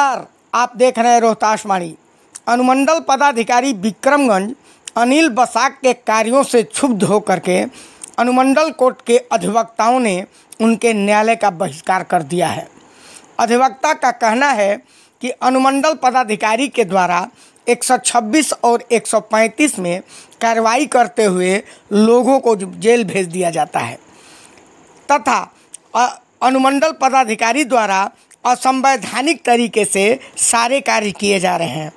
नमस्कार, आप देख रहे हैं रोहतास वाणी। अनुमंडल पदाधिकारी विक्रमगंज अनिल बसाक के कार्यों से क्षुब्ध होकर के अनुमंडल कोर्ट के अधिवक्ताओं ने उनके न्यायालय का बहिष्कार कर दिया है। अधिवक्ता का कहना है कि अनुमंडल पदाधिकारी के द्वारा 126 और 135 में कार्रवाई करते हुए लोगों को जेल भेज दिया जाता है तथा अनुमंडल पदाधिकारी द्वारा असंवैधानिक तरीके से सारे कार्य किए जा रहे हैं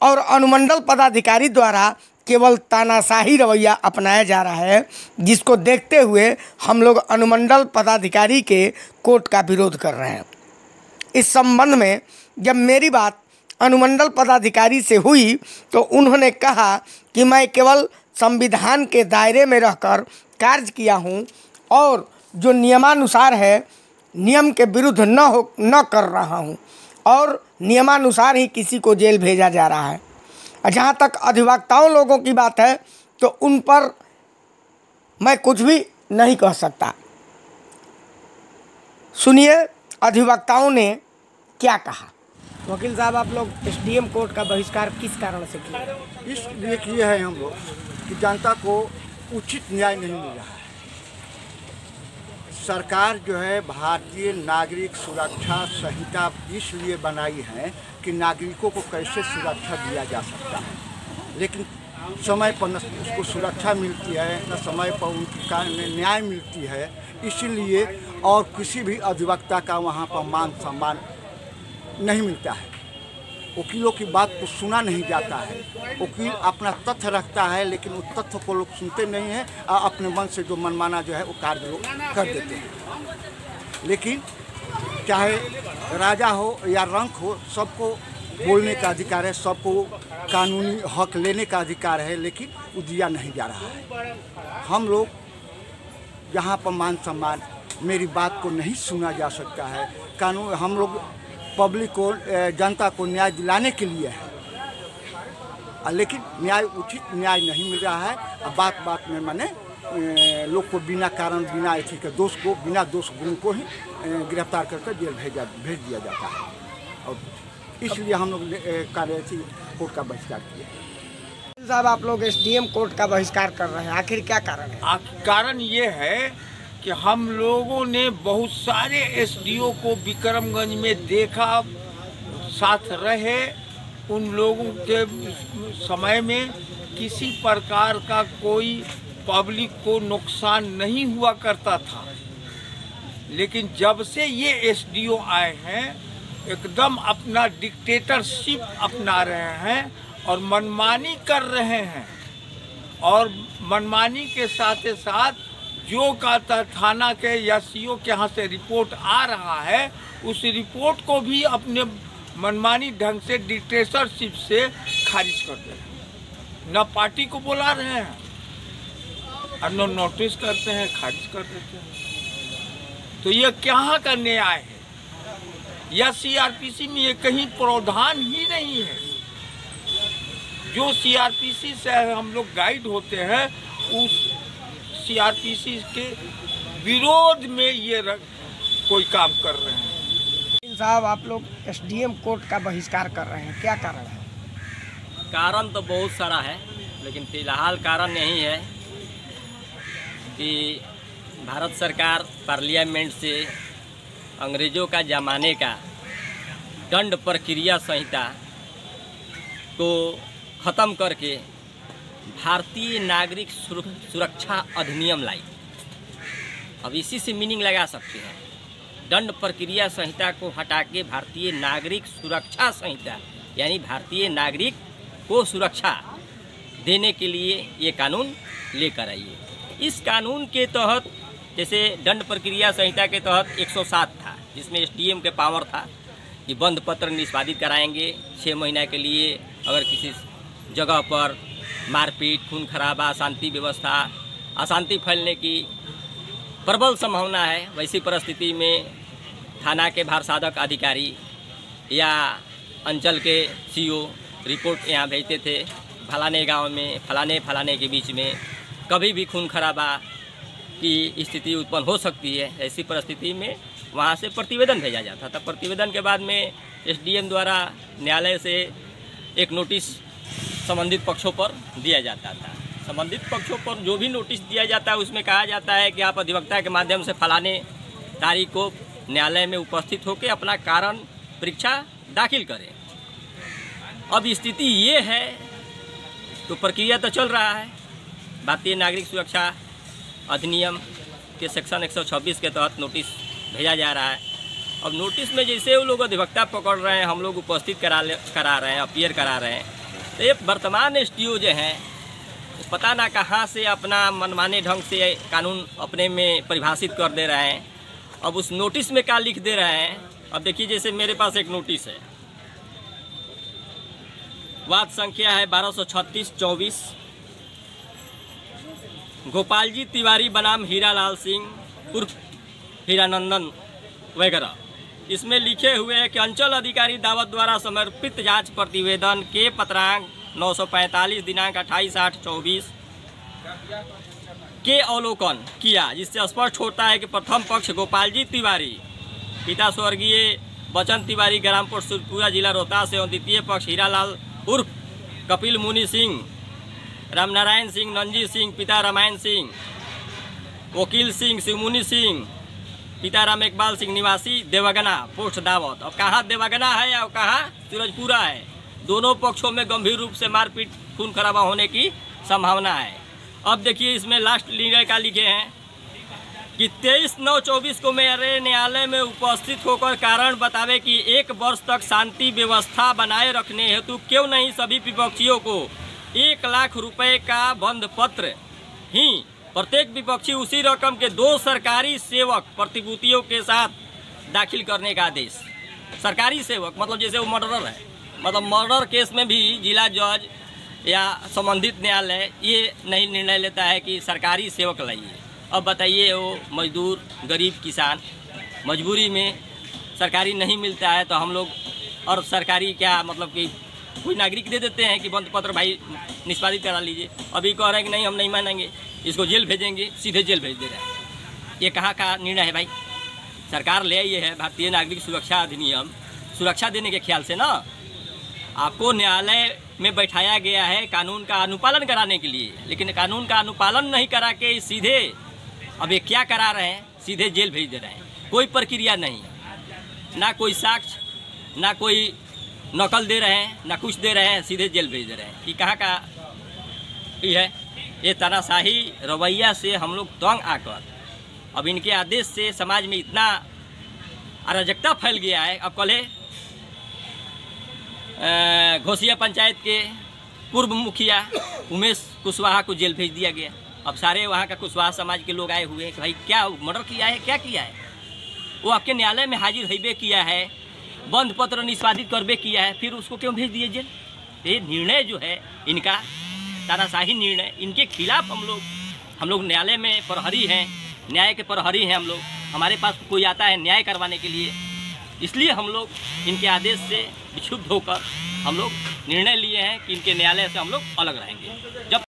और अनुमंडल पदाधिकारी द्वारा केवल तानाशाही रवैया अपनाया जा रहा है, जिसको देखते हुए हम लोग अनुमंडल पदाधिकारी के कोर्ट का विरोध कर रहे हैं। इस संबंध में जब मेरी बात अनुमंडल पदाधिकारी से हुई तो उन्होंने कहा कि मैं केवल संविधान के दायरे में रहकर कार्य किया हूं और जो नियमानुसार है नियम के विरुद्ध न कर रहा हूं और नियमानुसार ही किसी को जेल भेजा जा रहा है। जहां तक अधिवक्ताओं लोगों की बात है तो उन पर मैं कुछ भी नहीं कह सकता। सुनिए अधिवक्ताओं ने क्या कहा। वकील साहब, आप लोग एसडीएम कोर्ट का बहिष्कार किस कारण से किया? इसलिए किए हैं हम लोग कि जनता को उचित न्याय नहीं मिल रहा है। सरकार जो है भारतीय नागरिक सुरक्षा संहिता इसलिए बनाई है कि नागरिकों को कैसे सुरक्षा दिया जा सकता है, लेकिन समय पर न उसको सुरक्षा मिलती है न समय पर उनकी न्याय मिलती है। इसीलिए और किसी भी अधिवक्ता का वहाँ पर मान सम्मान नहीं मिलता है। वकीलों की बात को सुना नहीं जाता है। वकील अपना तथ्य रखता है लेकिन उस तथ्य को लोग सुनते नहीं हैं और अपने मन से जो मनमाना जो है वो कार्य लोग कर देते हैं। लेकिन चाहे राजा हो या रंक हो, सबको बोलने का अधिकार है, सबको कानूनी हक लेने का अधिकार है, लेकिन वो दिया नहीं जा रहा है। हम लोग यहाँ पर मान सम्मान, मेरी बात को नहीं सुना जा सकता है। कानून हम लोग पब्लिक को, जनता को न्याय दिलाने के लिए है, लेकिन न्याय उचित न्याय नहीं मिल रहा है। बात बात में मैंने लोग को बिना कारण बिना ऐसी के दोष को बिना दोष गुण को ही गिरफ्तार करके जेल भेज दिया जाता है और इसलिए हम लोग कोर्ट का बहिष्कार किया। साहब, आप लोग एसडीएम कोर्ट का बहिष्कार कर रहे हैं, आखिर क्या कारण है? कारण ये है कि हम लोगों ने बहुत सारे एसडीओ को विक्रमगंज में देखा, साथ रहे। उन लोगों के समय में किसी प्रकार का कोई पब्लिक को नुकसान नहीं हुआ करता था, लेकिन जब से ये एसडीओ आए हैं एकदम अपना डिक्टेटरशिप अपना रहे हैं और मनमानी कर रहे हैं और मनमानी के साथ साथ जो का थाना के या सीओ के यहाँ से रिपोर्ट आ रहा है उस रिपोर्ट को भी अपने मनमानी ढंग से डिक्टेटरशिप से खारिज कर दे रहे हैं। न पार्टी को बुला रहे हैं और न नोटिस करते हैं, खारिज कर देते हैं। तो ये कहाँ का न्याय है? या सीआरपीसी में ये कहीं प्रावधान ही नहीं है। जो सीआरपीसी से हम लोग गाइड होते हैं उस सीआरपीसी के विरोध में ये कोई काम कर रहे हैं। साहब, आप लोग एसडीएम कोर्ट का बहिष्कार कर रहे हैं, क्या कारण है? कारण तो बहुत सारा है, लेकिन फिलहाल कारण यही है कि भारत सरकार पार्लियामेंट से अंग्रेज़ों का ज़माने का दंड प्रक्रिया संहिता को ख़त्म करके भारतीय नागरिक सुरक्षा अधिनियम लाई। अब इसी से मीनिंग लगा सकते हैं, दंड प्रक्रिया संहिता को हटा के भारतीय नागरिक सुरक्षा संहिता यानी भारतीय नागरिक को सुरक्षा देने के लिए ये कानून लेकर आइए। इस कानून के तहत जैसे दंड प्रक्रिया संहिता के तहत 107 था, जिसमें एसडीएम के पावर था कि बंद पत्र निष्पादित कराएंगे 6 महीना के लिए। अगर किसी जगह पर मारपीट, खून खराबा, अशांति व्यवस्था, अशांति फैलने की प्रबल संभावना है, वैसी परिस्थिति में थाना के भारसाधक अधिकारी या अंचल के सीओ रिपोर्ट यहाँ भेजते थे। फलाने गांव में फलाने के बीच में कभी भी खून खराबा की स्थिति उत्पन्न हो सकती है। ऐसी परिस्थिति में वहाँ से प्रतिवेदन भेजा जाता था। प्रतिवेदन के बाद में एसडीएम द्वारा न्यायालय से एक नोटिस संबंधित पक्षों पर दिया जाता था। संबंधित पक्षों पर जो भी नोटिस दिया जाता है उसमें कहा जाता है कि आप अधिवक्ता के माध्यम से फलाने तारीख को न्यायालय में उपस्थित होकर अपना कारण परीक्षा दाखिल करें। अब स्थिति ये है तो प्रक्रिया तो चल रहा है। भारतीय नागरिक सुरक्षा अधिनियम के सेक्शन 126 के तहत नोटिस भेजा जा रहा है। अब नोटिस में जैसे वो लोग अधिवक्ता पकड़ रहे हैं, हम लोग उपस्थित करा रहे हैं, अपीयर करा रहे हैं, तो ये वर्तमान एसडीओ जो हैं पता ना कहाँ से अपना मनमाने ढंग से कानून अपने में परिभाषित कर दे रहे हैं। अब उस नोटिस में क्या लिख दे रहे हैं, अब देखिए जैसे मेरे पास एक नोटिस है, वाद संख्या है 1236-24, गोपाल जी तिवारी बनाम हीरालाल सिंह उर्फ हीरानंदन वगैरह। इसमें लिखे हुए हैं कि अंचल अधिकारी दावत द्वारा समर्पित जांच प्रतिवेदन के पत्रांक 945 दिनांक 28/8/24 के अवलोकन किया, जिससे स्पष्ट होता है कि प्रथम पक्ष गोपाल जी तिवारी पिता स्वर्गीय बचन तिवारी ग्रामपुर सुरपुरा जिला रोहतास एवं द्वितीय पक्ष हीरालाल उर्फ कपिल मुनि सिंह, रामनारायण सिंह, नंजी सिंह पिता रामायण सिंह, वकील सिंह, शिवमुनि सिंह पिता राम इकबाल सिंह निवासी देवगना पोस्ट दावत। अब कहाँ देवगना है और कहाँ सूरजपुरा है। दोनों पक्षों में गंभीर रूप से मारपीट खून खराबा होने की संभावना है। अब देखिए इसमें लास्ट निर्णय का लिखे हैं कि 23/9/24 को मेरे न्यायालय में उपस्थित होकर कारण बतावे कि 1 वर्ष तक शांति व्यवस्था बनाए रखने हेतु क्यों नहीं सभी विपक्षियों को 1 लाख रुपए का बंध पत्र ही प्रत्येक विपक्षी उसी रकम के 2 सरकारी सेवक प्रतिभूतियों के साथ दाखिल करने का आदेश। सरकारी सेवक मतलब जैसे वो मर्डरर है, मतलब मर्डर केस में भी जिला जज या संबंधित न्यायालय ये नहीं निर्णय लेता है कि सरकारी सेवक लाइए। अब बताइए वो मजदूर गरीब किसान मजबूरी में सरकारी नहीं मिलता है तो हम लोग और सरकारी क्या मतलब कि कोई नागरिक दे देते हैं कि बंद पत्र भाई निष्पादित करा लीजिए। अभी कह रहे हैं कि नहीं हम नहीं मानेंगे, इसको जेल भेजेंगे, सीधे जेल भेज दे रहे हैं। ये कहाँ का निर्णय है भाई? सरकार ले आई है भारतीय नागरिक सुरक्षा अधिनियम सुरक्षा देने के ख्याल से ना, आपको न्यायालय में बैठाया गया है कानून का अनुपालन कराने के लिए, लेकिन कानून का अनुपालन नहीं करा के सीधे अब ये क्या करा रहे हैं, सीधे जेल भेज दे रहे हैं। कोई प्रक्रिया नहीं, ना कोई साक्ष्य, ना कोई नकल दे रहे हैं, ना कुछ दे रहे हैं, सीधे जेल भेज दे रहे हैं। ये कहाँ का ये है? ये तानाशाही रवैया से हम लोग तंग आकर अब इनके आदेश से समाज में इतना अराजकता फैल गया है। अब कल घोसिया पंचायत के पूर्व मुखिया उमेश कुशवाहा को जेल भेज दिया गया। अब सारे वहाँ का कुशवाहा समाज के लोग आए हुए हैं कि भाई क्या मर्डर किया है, क्या किया है? वो आपके न्यायालय में हाजिर होबे किया है, बंध पत्र निष्पादित करबे किया है, फिर उसको क्यों भेज दिए जेल? ये निर्णय जो है इनका तानाशाही निर्णय, इनके खिलाफ हम लोग न्यायालय में प्रहरी हैं, न्याय के प्रहरी हैं हम लोग। हमारे पास कोई आता है न्याय करवाने के लिए, इसलिए हम लोग इनके आदेश से विक्षुब्ध होकर हम लोग निर्णय लिए हैं कि इनके न्यायालय से हम लोग अलग रहेंगे। जब